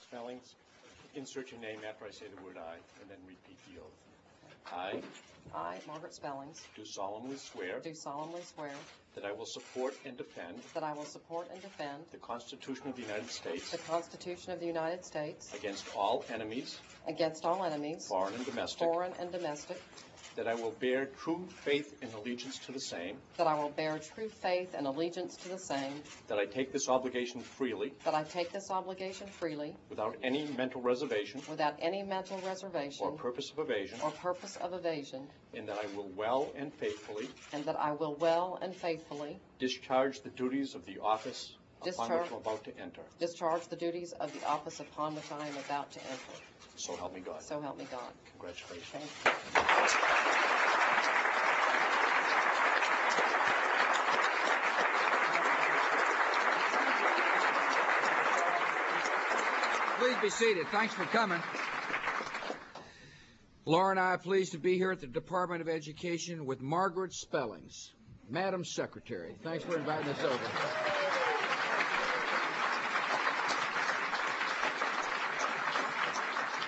spellings. Insert your name after I say the word "I," and then repeat the oath. I, Margaret Spellings, Do solemnly swear do solemnly swear that I will support and defend that I will support and defend the Constitution of the United States the Constitution of the United States against all enemies, against all enemies, foreign and domestic, that I will bear true faith and allegiance to the same, that I will bear true faith and allegiance to the same, that I take this obligation freely without any mental reservation or purpose of evasion, and that I will well and faithfully discharge the duties of the office upon which I'm about to enter. So help me God. So help me God. Congratulations. Thank you. Please be seated. Thanks for coming. Laura and I are pleased to be here at the Department of Education with Margaret Spellings, Madam Secretary. Thanks for inviting us over.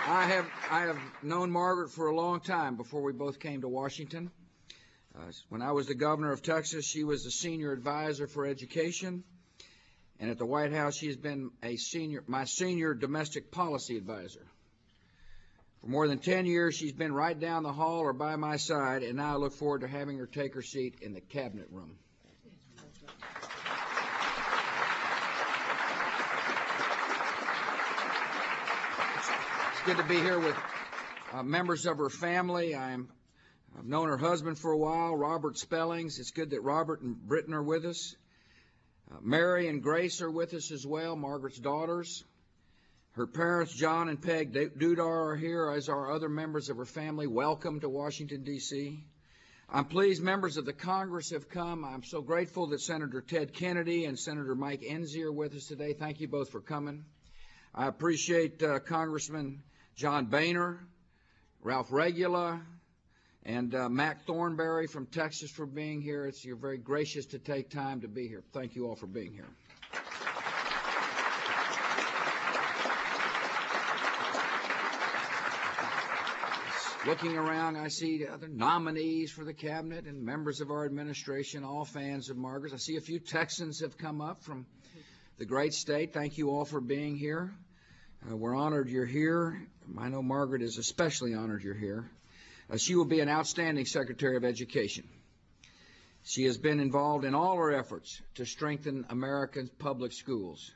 I have known Margaret for a long time before we both came to Washington. When I was the governor of Texas, she was the senior advisor for education. And at the White House, she has been my senior domestic policy advisor. For more than 10 years, she's been right down the hall or by my side, and now I look forward to having her take her seat in the cabinet room. It's good to be here with members of her family. I've known her husband for a while, Robert Spellings. It's good that Robert and Britton are with us. Mary and Grace are with us as well, Margaret's daughters. Her parents, John and Peg Dudar, are here, as are other members of her family. Welcome to Washington, D.C. I'm pleased members of the Congress have come. I'm so grateful that Senator Ted Kennedy and Senator Mike Enzi are with us today. Thank you both for coming. I appreciate Congressman John Boehner, Ralph Regula, and Mac Thornberry from Texas for being here. You're very gracious to take time to be here. Thank you all for being here. Looking around, I see other nominees for the cabinet and members of our administration, all fans of Margaret's. I see a few Texans have come up from the great state. Thank you all for being here. We're honored you're here. I know Margaret is especially honored you're here. She will be an outstanding Secretary of Education. She has been involved in all her efforts to strengthen American public schools.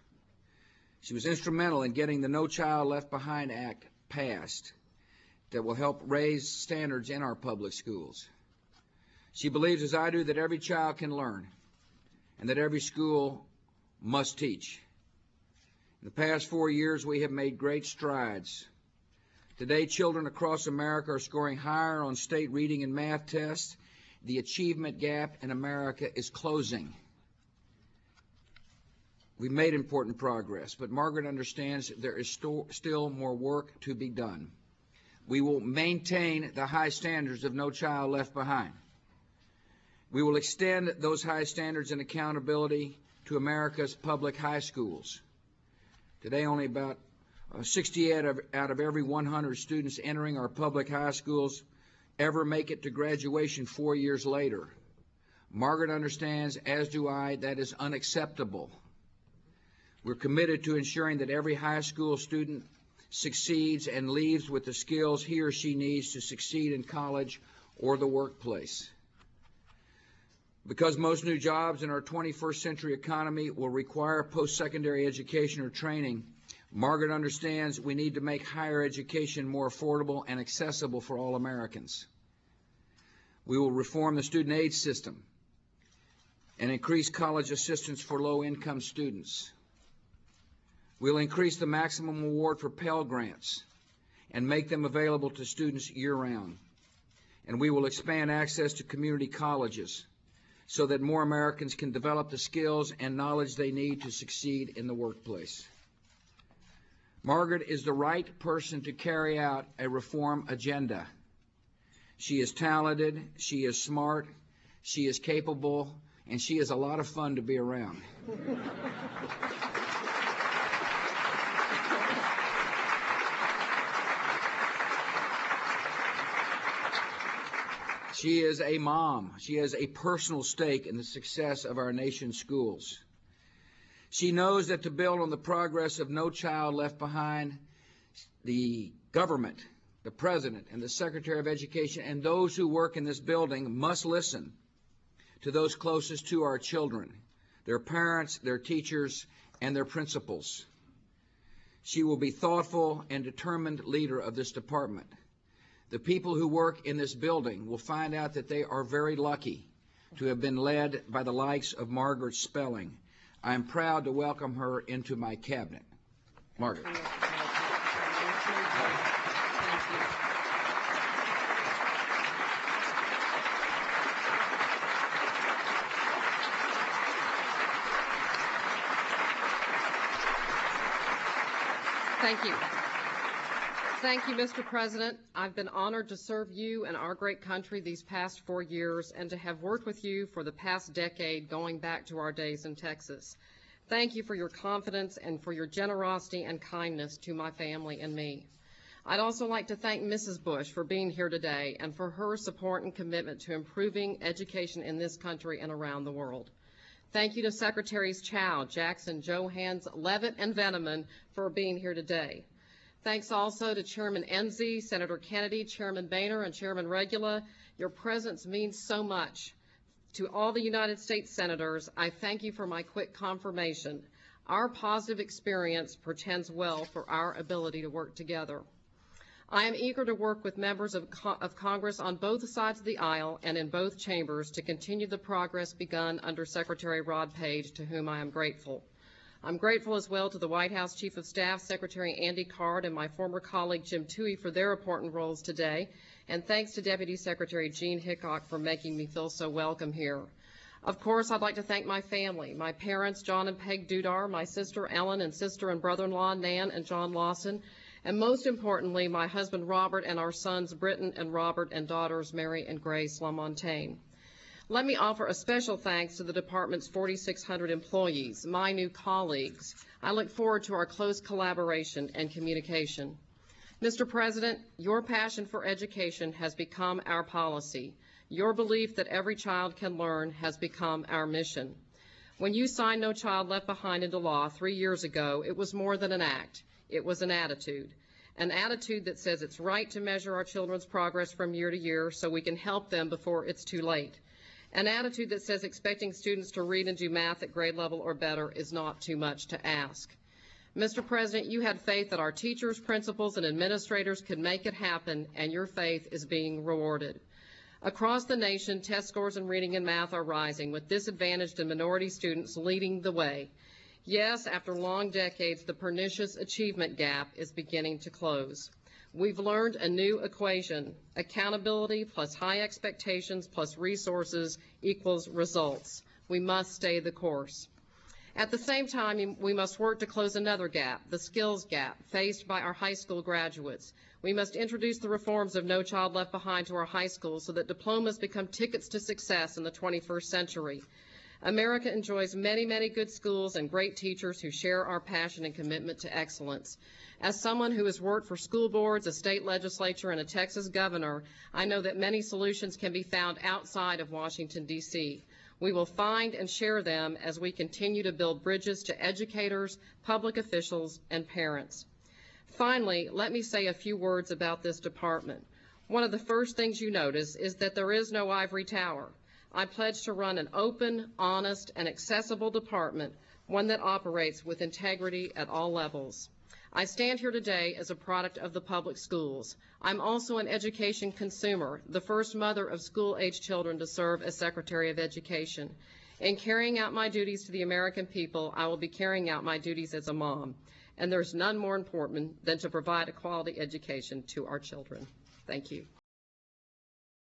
She was instrumental in getting the No Child Left Behind Act passed that will help raise standards in our public schools. She believes, as I do, that every child can learn and that every school must teach. In the past 4 years, we have made great strides. Today, children across America are scoring higher on state reading and math tests. The achievement gap in America is closing. We've made important progress, but Margaret understands there is still more work to be done. We will maintain the high standards of No Child Left Behind. We will extend those high standards and accountability to America's public high schools. Today, only about 60 out of every 100 students entering our public high schools ever make it to graduation 4 years later. Margaret understands, as do I, that is unacceptable. We're committed to ensuring that every high school student succeeds and leaves with the skills he or she needs to succeed in college or the workplace. Because most new jobs in our 21st century economy will require post-secondary education or training, Margaret understands we need to make higher education more affordable and accessible for all Americans. We will reform the student aid system and increase college assistance for low-income students. We'll increase the maximum award for Pell Grants and make them available to students year-round. And we will expand access to community colleges so that more Americans can develop the skills and knowledge they need to succeed in the workplace. Margaret is the right person to carry out a reform agenda. She is talented, she is smart, she is capable, and she is a lot of fun to be around. She is a mom. She has a personal stake in the success of our nation's schools. She knows that to build on the progress of No Child Left Behind, the government, the President, and the Secretary of Education, and those who work in this building must listen to those closest to our children, their parents, their teachers, and their principals. She will be thoughtful and determined leader of this department. The people who work in this building will find out that they are very lucky to have been led by the likes of Margaret Spelling. I am proud to welcome her into my cabinet. Margaret. Thank you. Thank you, Mr. President. I've been honored to serve you and our great country these past 4 years and to have worked with you for the past decade going back to our days in Texas. Thank you for your confidence and for your generosity and kindness to my family and me. I'd also like to thank Mrs. Bush for being here today and for her support and commitment to improving education in this country and around the world. Thank you to Secretaries Chow, Jackson, Johans, Leavitt, and Veneman for being here today. Thanks also to Chairman Enzi, Senator Kennedy, Chairman Boehner, and Chairman Regula. Your presence means so much. To all the United States Senators, I thank you for my quick confirmation. Our positive experience portends well for our ability to work together. I am eager to work with members of Congress on both sides of the aisle and in both chambers to continue the progress begun under Secretary Rod Page, to whom I am grateful. I'm grateful as well to the White House Chief of Staff, Secretary Andy Card, and my former colleague Jim Toohey for their important roles today, and thanks to Deputy Secretary Jean Hickok for making me feel so welcome here. Of course, I'd like to thank my family, my parents, John and Peg Dudar, my sister Ellen, and sister and brother-in-law Nan and John Lawson, and most importantly, my husband Robert and our sons Britton and Robert and daughters Mary and Grace LaMontagne. Let me offer a special thanks to the department's 4,600 employees, my new colleagues. I look forward to our close collaboration and communication. Mr. President, your passion for education has become our policy. Your belief that every child can learn has become our mission. When you signed No Child Left Behind into law 3 years ago, it was more than an act. It was an attitude that says it's right to measure our children's progress from year to year so we can help them before it's too late. An attitude that says expecting students to read and do math at grade level or better is not too much to ask. Mr. President, you had faith that our teachers, principals, and administrators could make it happen, and your faith is being rewarded. Across the nation, test scores in reading and math are rising, with disadvantaged and minority students leading the way. Yes, after long decades, the pernicious achievement gap is beginning to close. We've learned a new equation: accountability plus high expectations plus resources equals results. We must stay the course. At the same time, we must work to close another gap, the skills gap, faced by our high school graduates. We must introduce the reforms of No Child Left Behind to our high schools so that diplomas become tickets to success in the 21st century. America enjoys many, many good schools and great teachers who share our passion and commitment to excellence. As someone who has worked for school boards, a state legislature, and a Texas governor, I know that many solutions can be found outside of Washington, D.C. We will find and share them as we continue to build bridges to educators, public officials, and parents. Finally, let me say a few words about this department. One of the first things you notice is that there is no ivory tower. I pledge to run an open, honest, and accessible department, one that operates with integrity at all levels. I stand here today as a product of the public schools. I'm also an education consumer, the first mother of school-age children to serve as Secretary of Education. In carrying out my duties to the American people, I will be carrying out my duties as a mom. And there's none more important than to provide a quality education to our children. Thank you.